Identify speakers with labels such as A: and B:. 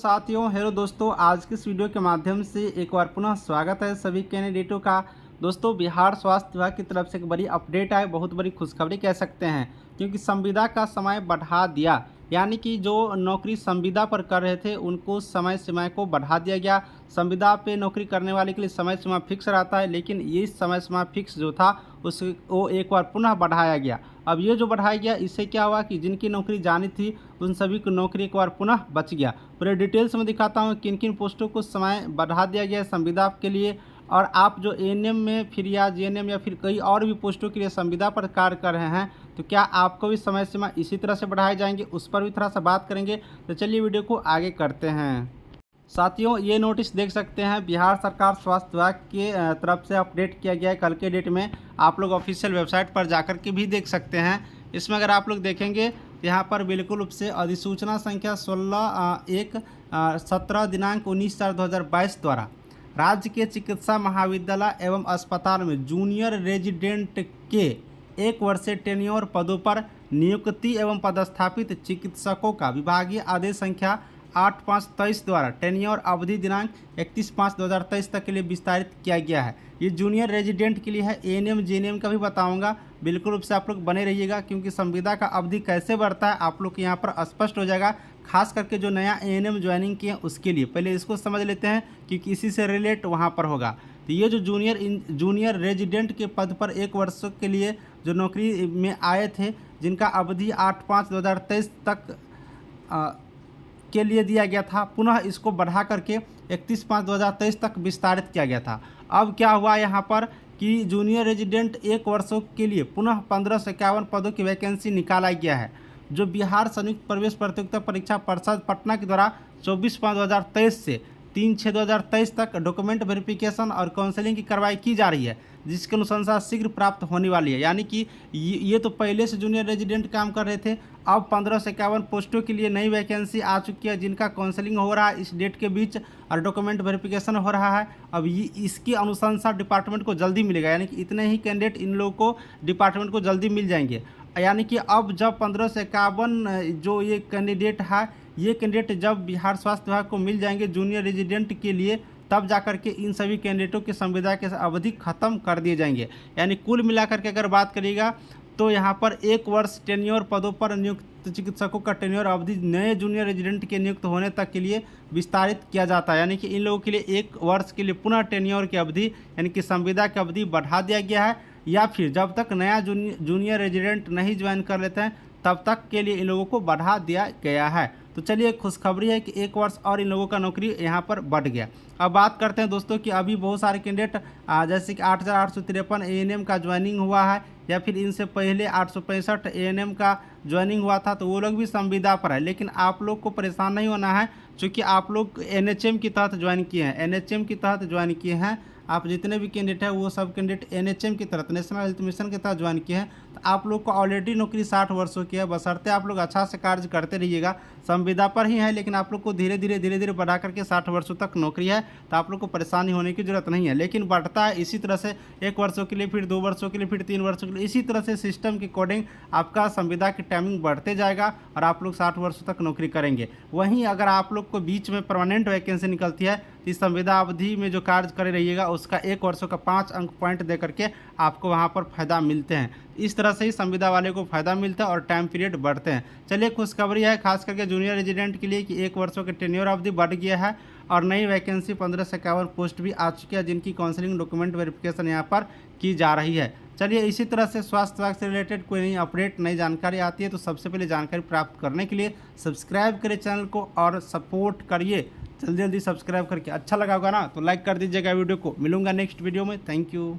A: साथियों, हेलो दोस्तों, आज के इस वीडियो के माध्यम से एक बार पुनः स्वागत है सभी कैंडिडेटों का। दोस्तों, बिहार स्वास्थ्य विभाग की तरफ से एक बड़ी अपडेट आई, बहुत बड़ी खुशखबरी कह सकते हैं, क्योंकि संविदा का समय बढ़ा दिया। यानी कि जो नौकरी संविदा पर कर रहे थे उनको समय सीमा को बढ़ा दिया गया। संविदा पे नौकरी करने वाले के लिए समय सीमा फिक्स रहता है, लेकिन ये समय सीमा फिक्स जो था उस वो एक बार पुनः बढ़ाया गया। अब ये जो बढ़ाया गया, इससे क्या हुआ कि जिनकी नौकरी जानी थी उन सभी को नौकरी एक बार पुनः बच गया। पूरे डिटेल्स में दिखाता हूँ किन किन पोस्टों को समय बढ़ा दिया गया है संविदा के लिए, और आप जो एएनएम में फिर या जीएनएम या फिर कई और भी पोस्टों के लिए संविदा पर कार्य कर रहे हैं, तो क्या आपको भी समय सीमा इसी तरह से बढ़ाए जाएंगे, उस पर भी थोड़ा सा बात करेंगे। तो चलिए वीडियो को आगे करते हैं। साथियों, ये नोटिस देख सकते हैं, बिहार सरकार स्वास्थ्य विभाग के तरफ से अपडेट किया गया है कल के डेट में। आप लोग ऑफिशियल वेबसाइट पर जाकर के भी देख सकते हैं। इसमें अगर आप लोग देखेंगे, यहाँ पर बिल्कुल रूप से अधिसूचना संख्या 17 दिनांक 19/4/2022 द्वारा राज्य के चिकित्सा महाविद्यालय एवं अस्पताल में जूनियर रेजिडेंट के 1 वर्षीय टेन्योर पदों पर नियुक्ति एवं पदस्थापित चिकित्सकों का विभागीय आदेश संख्या 8/5/23 द्वारा टेन्योर अवधि दिनांक 31/5/2023 तक के लिए विस्तारित किया गया है। ये जूनियर रेजिडेंट के लिए है। एएनएम जीएनएम का भी बताऊंगा, बिल्कुल रूप से आप लोग बने रहिएगा, क्योंकि संविदा का अवधि कैसे बढ़ता है आप लोग यहाँ पर स्पष्ट हो जाएगा। खास करके जो नया एएनएम ज्वाइनिंग किए हैं उसके लिए पहले इसको समझ लेते हैं कि किसी से रिलेट वहाँ पर होगा। तो ये जो जूनियर रेजिडेंट के पद पर 1 वर्ष के लिए जो नौकरी में आए थे, जिनका अवधि 8/5/2023 तक के लिए दिया गया था, पुनः इसको बढ़ा करके 31/5/2023 तक विस्तारित किया गया था। अब क्या हुआ यहाँ पर कि जूनियर रेजिडेंट 1 वर्षों के लिए पुनः 15 से 51 पदों की वैकेंसी निकाला गया है, जो बिहार संयुक्त प्रवेश प्रतियोगिता परीक्षा परिषद पटना के द्वारा 24/5/2023 से 3/6/2023 तक डॉक्यूमेंट वेरिफिकेशन और काउंसलिंग की कार्रवाई की जा रही है, जिसके अनुशंसा शीघ्र प्राप्त होने वाली है। यानी कि ये तो पहले से जूनियर रेजिडेंट काम कर रहे थे, अब 15 से 51 पोस्टों के लिए नई वैकेंसी आ चुकी है, जिनका काउंसलिंग हो रहा है इस डेट के बीच और डॉक्यूमेंट वेरिफिकेशन हो रहा है। अब ये इसकी अनुशंसा डिपार्टमेंट को जल्दी मिलेगा, यानी कि इतने ही कैंडिडेट इन लोगों को डिपार्टमेंट को जल्दी मिल जाएंगे। यानी कि अब जब 15 से 51 जो ये कैंडिडेट है, ये कैंडिडेट जब बिहार स्वास्थ्य विभाग को मिल जाएंगे जूनियर रेजिडेंट के लिए, तब जाकर के इन सभी कैंडिडेटों की संविदा के अवधि खत्म कर दिए जाएंगे। यानी कुल मिलाकर के अगर बात करिएगा तो यहाँ पर 1 वर्ष टेन्योर पदों पर नियुक्त चिकित्सकों का टेन्योर अवधि नए जूनियर रेजिडेंट के नियुक्त होने तक के लिए विस्तारित किया जाता है। यानी कि इन लोगों के लिए 1 वर्ष के लिए पुनः टेन्योर की अवधि यानी कि संविदा की अवधि बढ़ा दिया गया है, या फिर जब तक नया जूनियर रेजिडेंट नहीं ज्वाइन कर लेते हैं तब तक के लिए इन लोगों को बढ़ा दिया गया है। तो चलिए, खुशखबरी है कि 1 वर्ष और इन लोगों का नौकरी यहाँ पर बढ़ गया। अब बात करते हैं दोस्तों कि अभी बहुत सारे कैंडिडेट जैसे कि 8,853 एएनएम का ज्वाइनिंग हुआ है, या फिर इनसे पहले 865 एएनएम का ज्वाइनिंग हुआ था, तो वो लोग भी संविदा पर है। लेकिन आप लोग को परेशान नहीं होना है, क्योंकि आप लोग एनएचएम के तहत ज्वाइन किए हैं। एनएचएम के तहत ज्वाइन किए हैं आप जितने भी कैंडिडेट हैं, वो सब कैंडिडेट एनएचएम की तरफ नेशनल हेल्थ मिशन के तहत ज्वाइन किए हैं। तो आप लोग को ऑलरेडी नौकरी 60 वर्षों की है, बशर्ते आप लोग अच्छा से कार्य करते रहिएगा। संविदा पर ही है, लेकिन आप लोग को धीरे धीरे बढ़ा करके 60 वर्षों तक नौकरी है, तो आप लोग को परेशानी होने की जरूरत नहीं है। लेकिन बढ़ता है इसी तरह से 1 वर्षों के लिए, फिर 2 वर्षों के लिए, फिर 3 वर्षों के लिए, इसी तरह से सिस्टम के अकॉर्डिंग आपका संविदा की टाइमिंग बढ़ते जाएगा और आप लोग 60 वर्षों तक नौकरी करेंगे। वहीं अगर आप लोग को बीच में परमानेंट वैकेंसी निकलती है, तो इस संविदा अवधि में जो कार्य कर रहिएगा उसका 1 वर्षों का 5 अंक पॉइंट दे करके आपको वहाँ पर फ़ायदा मिलते हैं। इस तरह से ही संविदा वाले को फ़ायदा मिलता है और टाइम पीरियड बढ़ते हैं। चलिए, खुशखबरी है खास करके जूनियर रेजिडेंट के लिए कि 1 वर्षों के टेन्योर अवधि बढ़ गया है और नई वैकेंसी 15 से 51 पोस्ट भी आ चुकी है, जिनकी काउंसलिंग डॉक्यूमेंट वेरिफिकेशन यहाँ पर की जा रही है। चलिए, इसी तरह से स्वास्थ्य विभाग से रिलेटेड कोई नई अपडेट, नई जानकारी आती है तो सबसे पहले जानकारी प्राप्त करने के लिए सब्सक्राइब करें चैनल को और सपोर्ट करिए जल्दी जल्दी सब्सक्राइब करके। अच्छा लगा होगा ना तो लाइक कर दीजिएगा वीडियो को। मिलूंगा नेक्स्ट वीडियो में। Thank you.